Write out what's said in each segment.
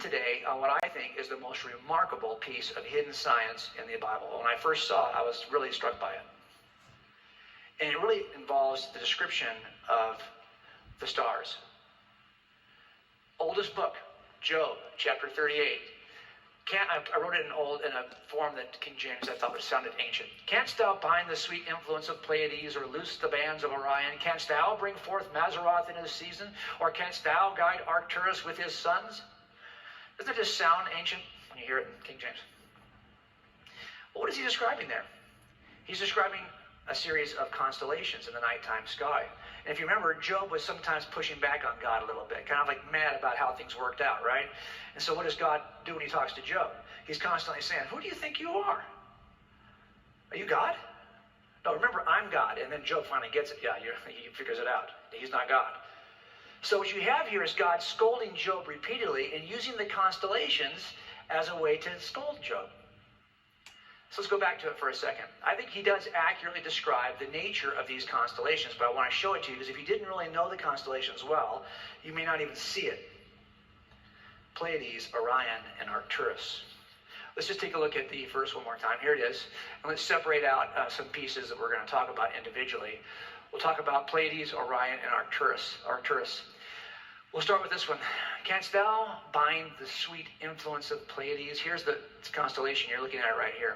today on what I think is the most remarkable piece of hidden science in the Bible. When I first saw it, I was really struck by it. And it really involves the description of the stars. Oldest book, Job, chapter 38. I wrote it in a form that King James I thought sounded ancient. Canst thou bind the sweet influence of Pleiades, or loose the bands of Orion? Canst thou bring forth Mazzaroth in his season? Or canst thou guide Arcturus with his sons? Doesn't it just sound ancient when you hear it in King James? Well, what is he describing there? He's describing a series of constellations in the nighttime sky. And if you remember, Job was sometimes pushing back on God a little bit, kind of like mad about how things worked out, right? And so what does God do when he talks to Job? He's constantly saying, who do you think you are? Are you God? No, remember, I'm God. And then Job finally gets it. Yeah, he figures it out. He's not God. So what you have here is God scolding Job repeatedly and using the constellations as a way to scold Job. So let's go back to it for a second. I think he does accurately describe the nature of these constellations, but I want to show it to you because if you didn't really know the constellations well, you may not even see it. Pleiades, Orion, and Arcturus. Let's just take a look at the first one more time. Here it is. And let's separate out some pieces that we're going to talk about individually. We'll talk about Pleiades, Orion, and Arcturus. We'll start with this one. Canst thou bind the sweet influence of Pleiades? Here's the constellation. You're looking at it right here.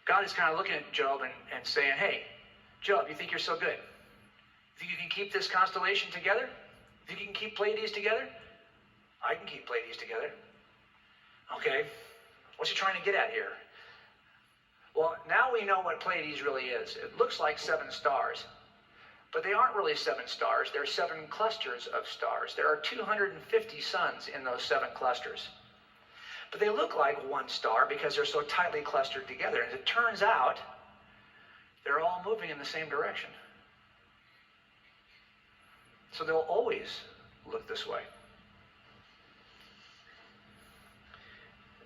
God is kind of looking at Job and saying, hey, Job, you think you're so good? You think you can keep this constellation together? You think you can keep Pleiades together? I can keep Pleiades together. Okay, what's he trying to get at here? Well, now we know what Pleiades really is. It looks like 7 stars, but they aren't really 7 stars. They're 7 clusters of stars. There are 250 suns in those 7 clusters. But they look like one star because they're so tightly clustered together. And it turns out, they're all moving in the same direction. So they'll always look this way.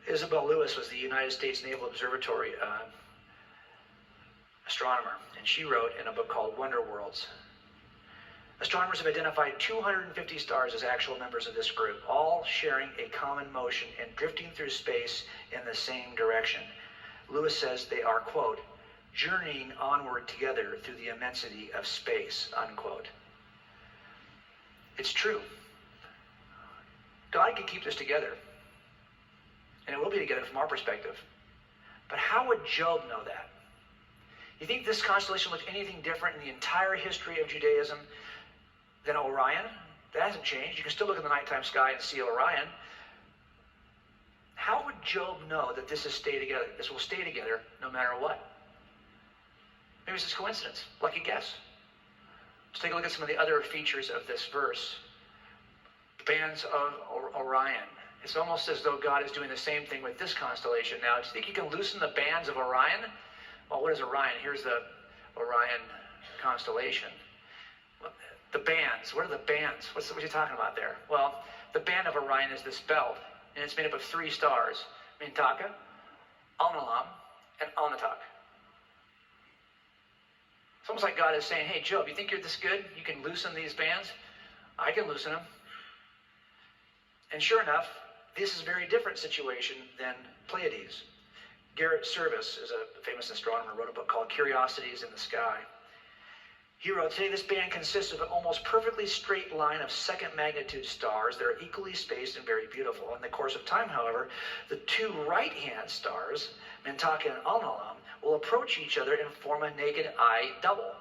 Isabel Lewis was the United States Naval Observatory astronomer, and she wrote in a book called Wonder Worlds. Astronomers have identified 250 stars as actual members of this group, all sharing a common motion and drifting through space in the same direction. Lewis says they are, quote, journeying onward together through the immensity of space, unquote. It's true. God can keep this together, and it will be together from our perspective. But how would Job know that? You think this constellation looked anything different in the entire history of Judaism than Orion? That hasn't changed. You can still look in the nighttime sky and see Orion. How would Job know that this will stay together? This will stay together no matter what? Maybe it's just coincidence. Lucky guess. Let's take a look at some of the other features of this verse. Bands of Orion. It's almost as though God is doing the same thing with this constellation. Now, do you think you can loosen the bands of Orion? Well, what is Orion? Here's the Orion constellation. The bands. What are the bands? What are you talking about there? Well, the band of Orion is this belt, and it's made up of 3 stars: Mintaka, Alnilam, and Alnitak. It's almost like God is saying, hey, Job, you think you're this good? You can loosen these bands? I can loosen them. And sure enough, this is a very different situation than Pleiades. Garrett Serviss is a famous astronomer, wrote a book called Curiosities in the Sky. He wrote, today this band consists of an almost perfectly straight line of second magnitude stars that are equally spaced and very beautiful. In the course of time, however, the 2 right-hand stars, Mintaka and Alnilam, will approach each other and form a naked eye double.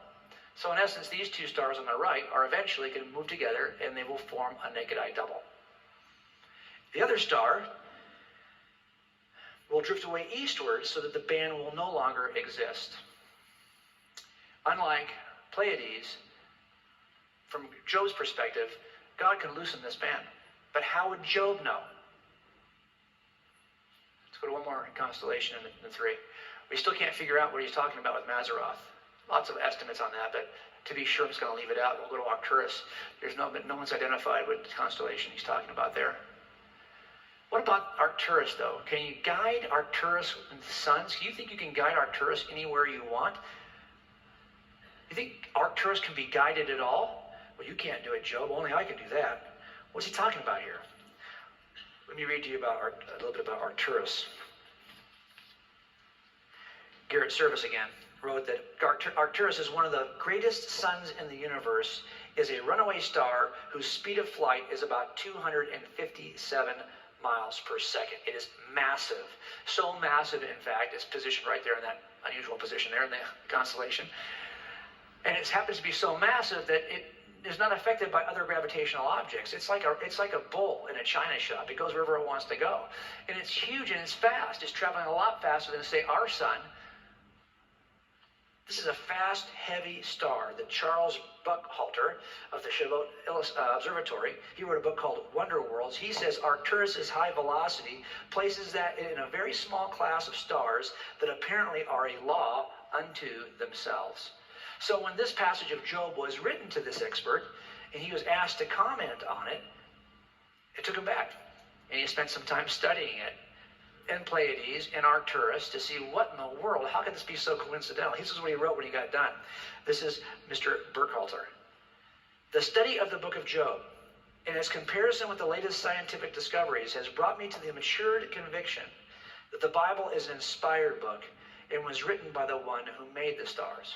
So in essence, these 2 stars on the right are eventually going to move together and they will form a naked eye double. The other star will drift away eastwards so that the band will no longer exist. Unlike Pleiades, from Job's perspective, God can loosen this band. But how would Job know? Let's go to one more constellation in the 3. We still can't figure out what he's talking about with Mazzaroth. Lots of estimates on that, but to be sure, I'm just going to leave it out. We'll go to Arcturus. No one's identified what constellation he's talking about there. What about Arcturus, though? Can you guide Arcturus with the suns? Do you think you can guide Arcturus anywhere you want? You think Arcturus can be guided at all? Well, you can't do it, Job. Only I can do that. What's he talking about here? Let me read to you about a little bit about Arcturus. Garrett Serviss again wrote that Arcturus is one of the greatest suns in the universe, is a runaway star whose speed of flight is about 257 miles per second. It is massive. So massive, in fact, it's positioned right there in that unusual position there in the constellation. And it happens to be so massive that it is not affected by other gravitational objects. It's like a bull in a china shop. It goes wherever it wants to go. And it's huge and it's fast. It's traveling a lot faster than, say, our sun. This is a fast, heavy star that Charles Buckhalter of the Chabot Observatory, he wrote a book called Wonder Worlds. He says Arcturus' high velocity places that in a very small class of stars that apparently are a law unto themselves. So when this passage of Job was written to this expert, and he was asked to comment on it, it took him back. And he spent some time studying it, and Pleiades and Arcturus, to see what in the world, how could this be so coincidental? This is what he wrote when he got done. This is Mr. Burkhalter. The study of the book of Job, in its comparison with the latest scientific discoveries, has brought me to the matured conviction that the Bible is an inspired book and was written by the one who made the stars.